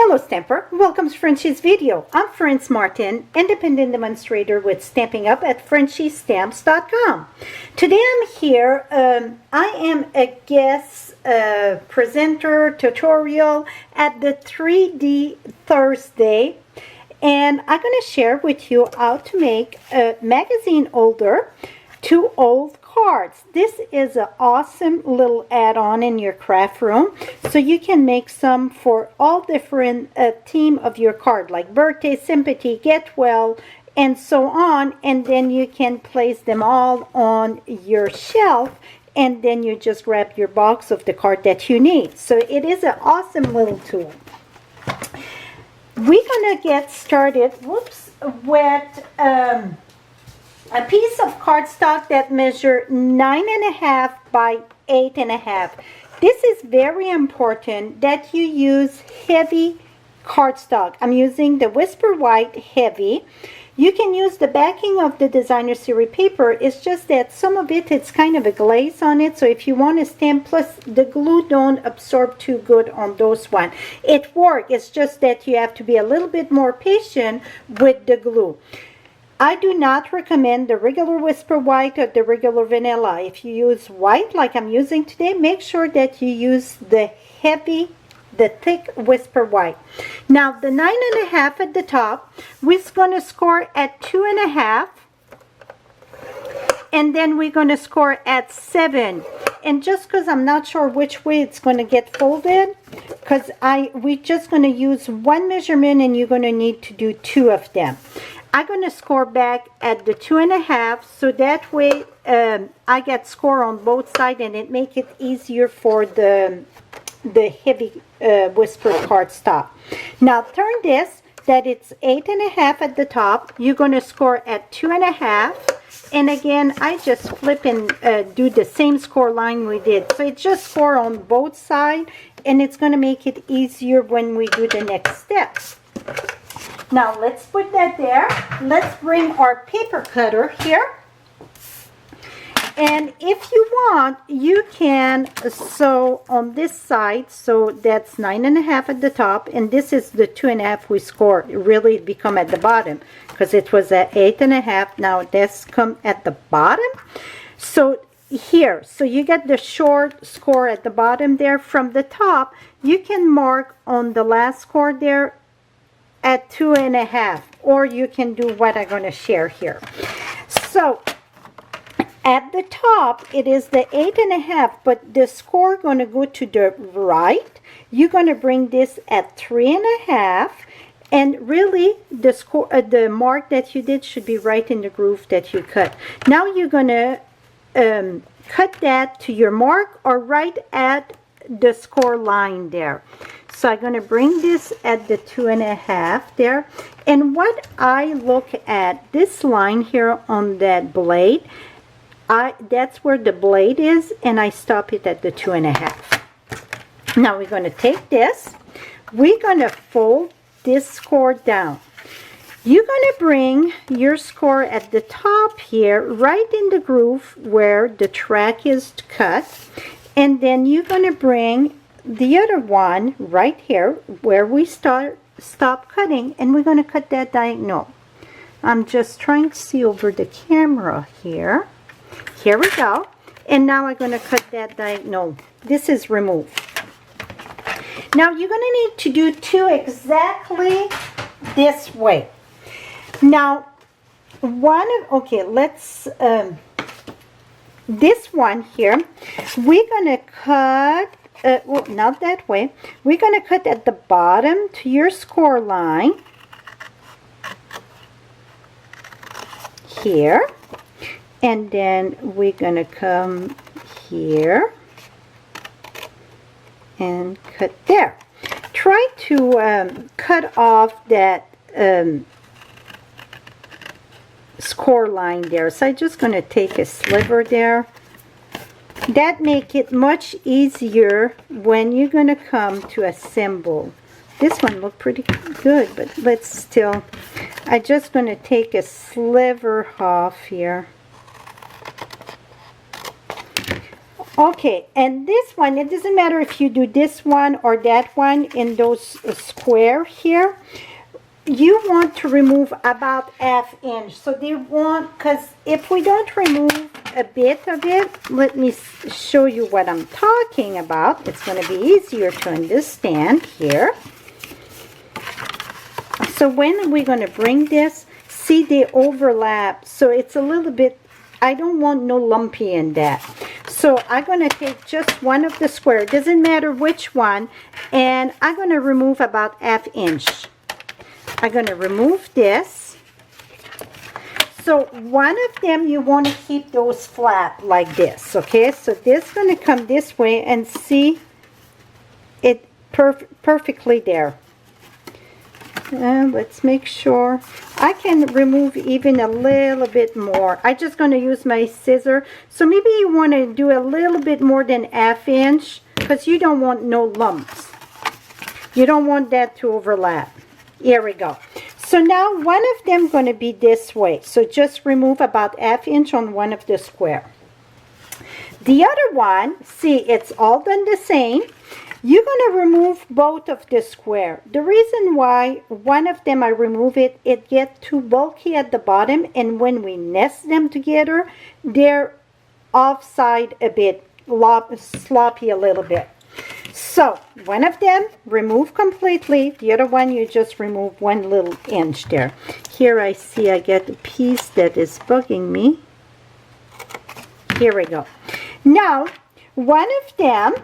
Hello Stamper, welcome to Frenchie's video. I'm Franz Martin, independent demonstrator with Stamping Up at FrenchieStamps.com. Today I'm here, I am a guest presenter tutorial at the 3D Thursday, and I'm going to share with you how to make a magazine holder to old cards. This is an awesome little add-on in your craft room, so you can make some for all different theme of your card, like birthday, sympathy, get well, and so on, and then you can place them all on your shelf, and then you just grab your box of the card that you need. So it is an awesome little tool. We're gonna get started with a piece of cardstock that measures 9.5 by 8.5. This is very important that you use heavy cardstock. I'm using the Whisper White Heavy. You can use the backing of the designer series paper. It's just that some of it's kind of a glaze on it, so if you want to stamp, plus the glue don't absorb too good on those one. It works, it's just that you have to be a little bit more patient with the glue. I do not recommend the regular Whisper White or the regular vanilla. If you use white like I'm using today, make sure that you use the thick Whisper White. Now the 9.5 at the top, we're going to score at 2.5, and then we're going to score at 7. And just because I'm not sure which way it's going to get folded, because we're just going to use one measurement and you're going to need to do 2 of them. I'm going to score back at the 2.5, so that way I get score on both sides, and it makes it easier for the heavy Whisper cardstock. Now turn this, that it's 8.5 at the top. You're going to score at 2.5, and again I just flip and do the same score line we did. So it just score on both sides, and it's going to make it easier when we do the next steps. Now let's put that there. Let's bring our paper cutter here. And if you want, you can sew on this side. So that's 9.5 at the top, and this is the 2.5 we score. It really become at the bottom because it was at 8.5. Now this come at the bottom. So here, so you get the short score at the bottom there. From the top, you can mark on the last score there at 2.5, or you can do what I'm going to share here. So at the top it is the 8.5, but the score going to go to the right. You're going to bring this at 3.5, and really the score, the mark that you did should be right in the groove that you cut. Now you're going to cut that to your mark or right at the score line there. So I'm going to bring this at the 2.5 there. And what I look at, this line here on that blade, that's where the blade is, and I stop it at the 2.5. Now we're going to take this. We're going to fold this score down. You're going to bring your score at the top here, right in the groove where the track is cut. And then you're going to bring the other one right here where we stop cutting, and we're going to cut that diagonal. I'm just trying to see over the camera here. Here we go. And now I'm going to cut that diagonal. This is removed. Now you're going to need to do 2 exactly this way. Now okay, let's this one here, we're going to cut well, not that way. We're going to cut at the bottom to your score line here, and then we're going to come here and cut there. Try to cut off that score line there. So I'm just going to take a sliver there. That make it much easier when you're going to come to assemble. This one looked pretty good, but let's still, I'm just going to take a sliver off here. Okay, and this one, it doesn't matter if you do this one or that one in those square here. You want to remove about ½ inch. So they want, because if we don't remove a bit of it, let me show you what I'm talking about. It's going to be easier to understand here. So when we're going to bring this, see they overlap. So it's a little bit, I don't want no lumpy in that. So I'm going to take just one of the square, doesn't matter which one, and I'm going to remove about ½ inch. I'm going to remove this. So one of them, you want to keep those flat like this, okay? So this is going to come this way, and see it perfectly there. Let's make sure. I can remove even a little bit more. I'm just going to use my scissor. So maybe you want to do a little bit more than ½ inch, because you don't want no lumps. You don't want that to overlap. Here we go. So now one of them going to be this way. So just remove about ½ inch on one of the square. The other one, see, it's all done the same. You're going to remove both of the square. The reason why one of them I remove it, it gets too bulky at the bottom, and when we nest them together, they're offside a bit, sloppy a little bit. So one of them remove completely. The other one you just remove 1 little inch there. Here I see I get a piece that is bugging me. Here we go. Now one of them,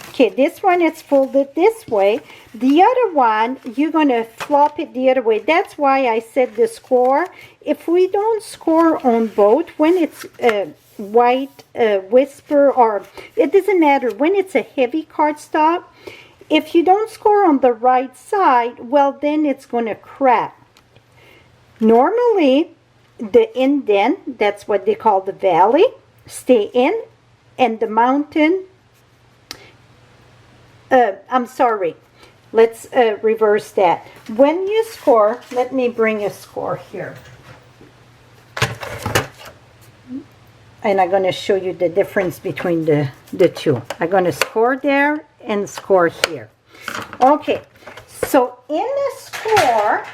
okay, this one is folded this way. The other one, you're going to flop it the other way. That's why I said the score. If we don't score on both, when it's white whisper, or it doesn't matter, when it's a heavy cardstock, if you don't score on the right side, well, then it's going to crack. Normally, the indent, that's what they call the valley, stay in, and the mountain, I'm sorry, let's reverse that. When you score, let me bring a score here. And I'm going to show you the difference between the two. I'm going to score there and score here. Okay, so in the score,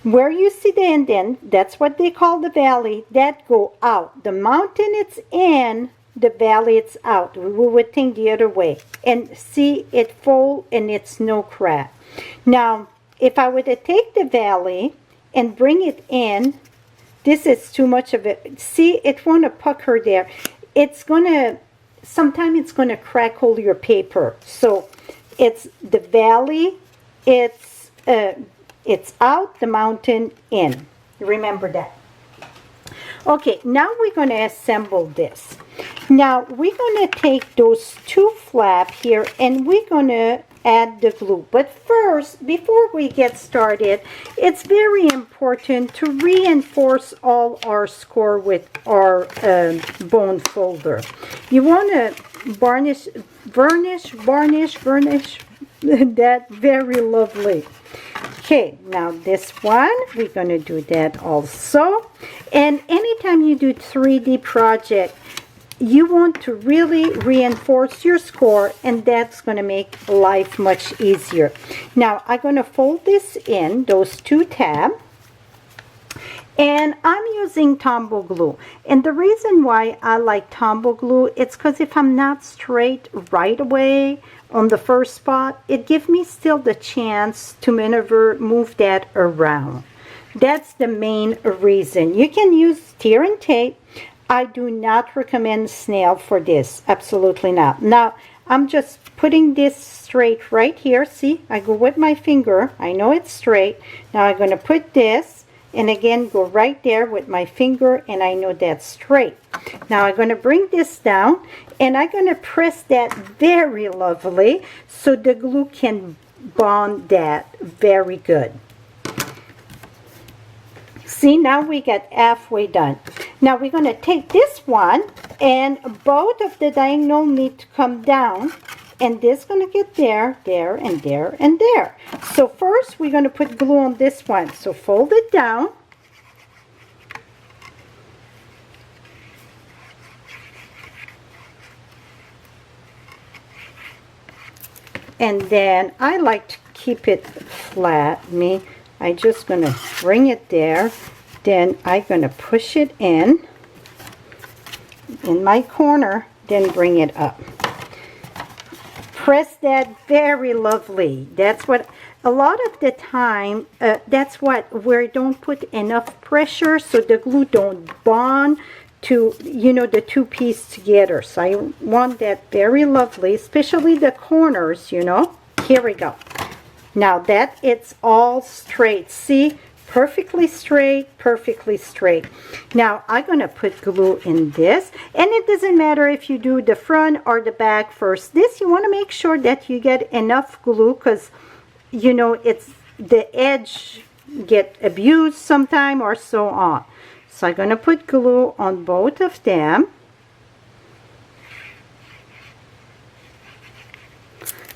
where you see the indent, that's what they call the valley, that go out. The mountain it's in, the valley it's out. We would think the other way. And see, it fold and it's no crack. Now, if I were to take the valley and bring it in, this is too much of it. See, it won't pucker there. It's gonna, sometimes it's gonna crackle your paper. So it's the valley, it's out, the mountain in. Remember that. Okay, now we're gonna assemble this. Now we're gonna take those two flaps here and we're gonna add the glue. But first, before we get started, it's very important to reinforce all our score with our bone folder. You want to varnish that very lovely. Okay, now this one, we're going to do that also. And anytime you do 3D project, you want to really reinforce your score, and that's going to make life much easier. Now, I'm going to fold this in, those two tabs, and I'm using Tombow glue. And the reason why I like Tombow glue, it's because if I'm not straight right away on the first spot, it gives me still the chance to move that around. That's the main reason. You can use tear and tape. I do not recommend snail for this. Absolutely not. Now, I'm just putting this straight right here. See, I go with my finger. I know it's straight. Now, I'm going to put this, and again, go right there with my finger, and I know that's straight. Now, I'm going to bring this down, and I'm going to press that very lovely so the glue can bond that very good. See, now we get halfway done. Now we're going to take this one, and both of the diagonal need to come down, and this is going to get there, there, and there, and there. So first we're going to put glue on this one. So fold it down. And then I like to keep it flat. I just gonna bring it there. Then I'm gonna push it in my corner, then bring it up. Press that very lovely. That's what a lot of the time, that's where I don't put enough pressure so the glue don't bond to, you know, the two pieces together. So I want that very lovely, especially the corners, you know. Here we go. Now that it's all straight, see, perfectly straight, perfectly straight. Now I'm gonna put glue in this, and it doesn't matter if you do the front or the back first. This, you want to make sure that you get enough glue, because you know it's the edge get abused sometime or so on. So I'm gonna put glue on both of them.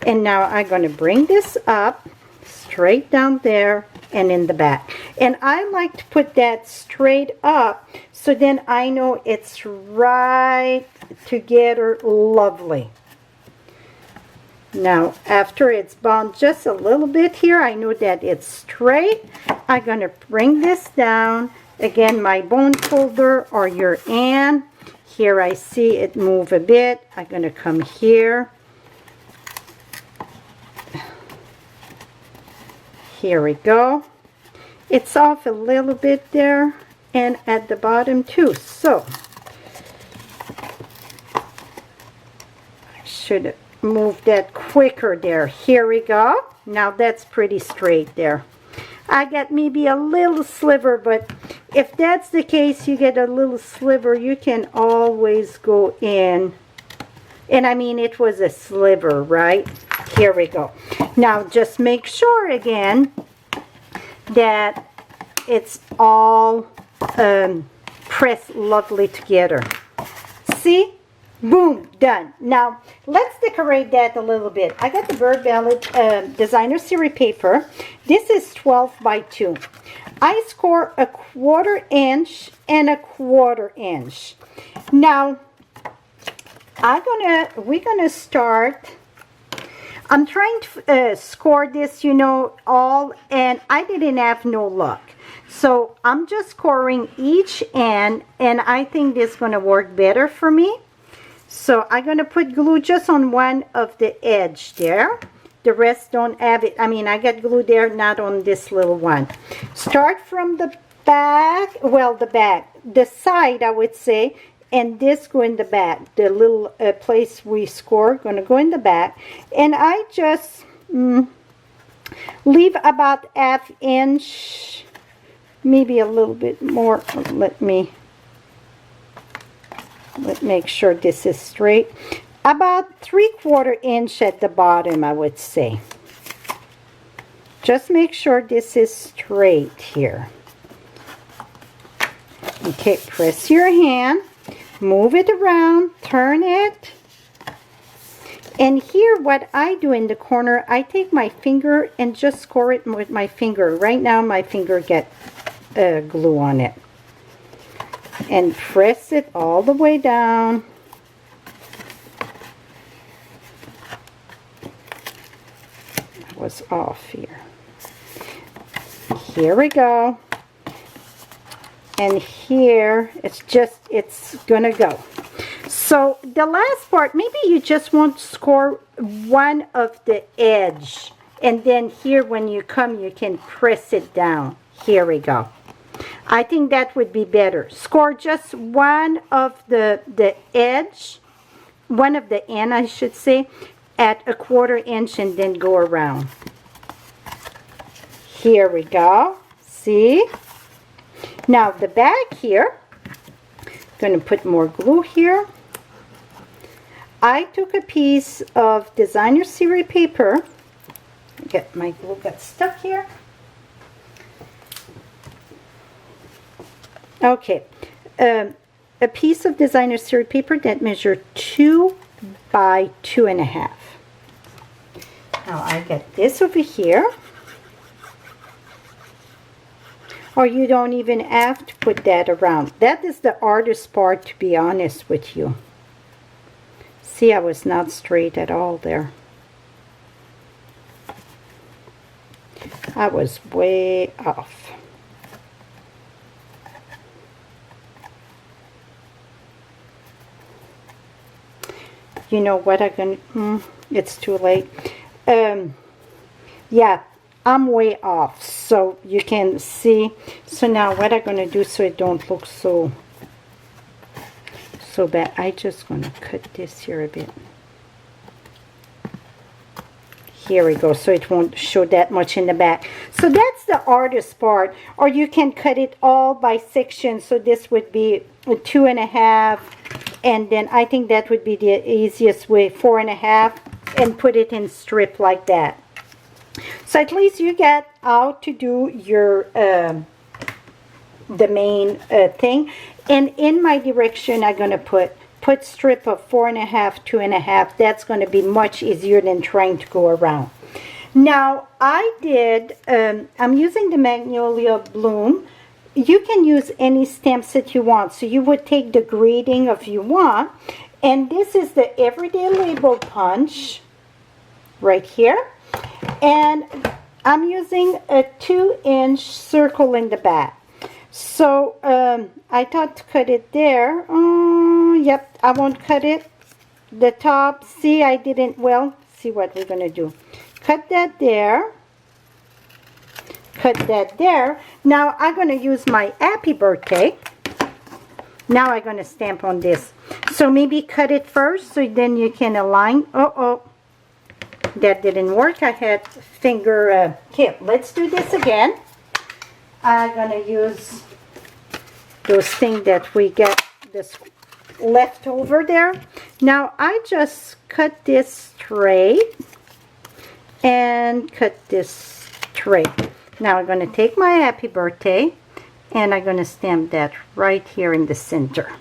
And now I'm going to bring this up straight down there and in the back. And I like to put that straight up so then I know it's right together lovely. Now after it's bound just a little bit here, I know that it's straight. I'm going to bring this down. Again, my bone folder or your and. Here I see it move a bit. I'm going to come here. Here we go. It's off a little bit there and at the bottom too. So I should move that quicker there. Here we go. Now that's pretty straight there. I got maybe a little sliver, but if that's the case, you get a little sliver, you can always go in. And I mean, it was a sliver, right? Here we go. Now just make sure again that it's all pressed lovely together. See? Boom, done. Now let's decorate that a little bit. I got the Bird Ballad designer series paper. This is 12 by 2. I score a 1/4 inch and a 1/4 inch. Now we're gonna start. I'm trying to score this, you know, all, and I didn't have no luck. So I'm just scoring each end, and I think this is going to work better for me. So I'm going to put glue just on one of the edge there. The rest don't have it. I mean, I got glue there, not on this little one. Start from the back, well, the side, I would say. And this go in the back. The little place we score gonna go in the back. And I just leave about 1/2 inch, maybe a little bit more. Let make sure this is straight. About 3/4 inch at the bottom, I would say. Just make sure this is straight here. Okay, press your hand. Move it around, turn it. And here what I do in the corner, I take my finger and just score it with my finger. Right now my finger get glue on it. And press it all the way down. I was off here. Here we go. And here it's gonna go. So the last part, maybe you just want to score one of the edge, and then here when you come you can press it down. Here we go. I think that would be better. Score just one of the edge, one of the end I should say, at a 1/4 inch and then go around. Here we go. See? Now the back here, I'm going to put more glue here. I took a piece of designer series paper. My glue got stuck here. Okay, a piece of designer series paper that measured 2 by 2.5. Now I get this over here. Or you don't even have to put that around. That is the hardest part, to be honest with you. See, I was not straight at all there. I was way off. You know what I'm gonna, it's too late. Yeah, I'm way off, so you can see. So now what I'm gonna do so it don't look so bad, I just gonna cut this here a bit. Here we go, so it won't show that much in the back. So that's the artist part, or you can cut it all by section. So this would be 2.5, and then I think that would be the easiest way, 4.5, and put it in strip like that. So at least you get how to do your the main thing. And in my direction, I'm gonna put strip of 4.5, 2.5. That's going to be much easier than trying to go around. Now I did, I'm using the Magnolia Bloom. You can use any stamps that you want. So you would take the grading of you want. And this is the Everyday Label Punch right here. And I'm using a 2-inch circle in the back. So I thought to cut it there. Yep, I won't cut it. The top, see, I didn't, well, see what we're going to do. Cut that there. Cut that there. Now I'm going to use my happy birthday. Now I'm going to stamp on this. So maybe cut it first so then you can align. Uh-oh, that didn't work. I had finger, here, let's do this again. I'm going to use those things that we get this left over there. Now I just cut this straight and cut this straight. Now I'm going to take my happy birthday and I'm going to stamp that right here in the center.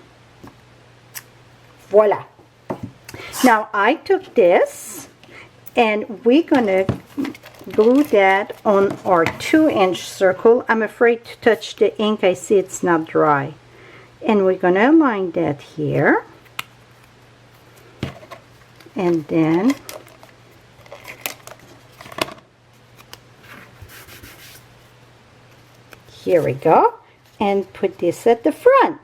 Voila. Now I took this and we're going to glue that on our 2-inch circle. I'm afraid to touch the ink. I see it's not dry. And we're going to align that here. And then here we go. And put this at the front.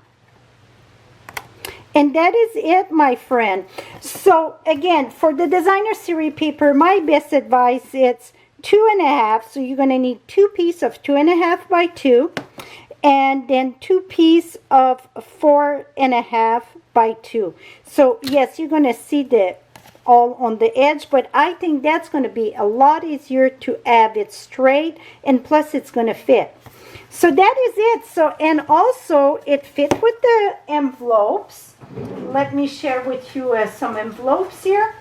And that is it, my friend. So again, for the designer series paper, my best advice is 2.5. So you're going to need 2 pieces of 2.5 by 2. And then 2 pieces of 4.5 by 2. So yes, you're going to see the all on the edge, but I think that's going to be a lot easier to have it straight, and plus it's going to fit. So that is it. So, and also it fit with the envelopes. Let me share with you some envelopes here.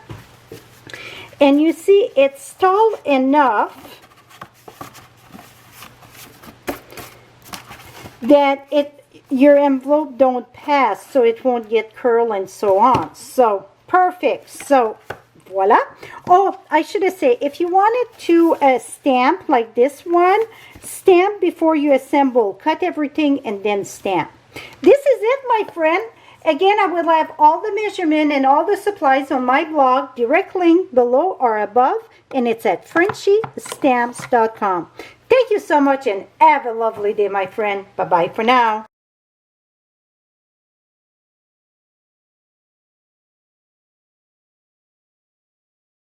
And you see it's tall enough that your envelope don't pass, so it won't get curled and so on. So perfect. So voila. Oh, I should have said, if you wanted to stamp like this one, stamp before you assemble. Cut everything and then stamp. This is it, my friend. Again, I will have all the measurement and all the supplies on my blog, direct link below or above, and it's at FrenchieStamps.com. Thank you so much and have a lovely day, my friend. Bye-bye for now.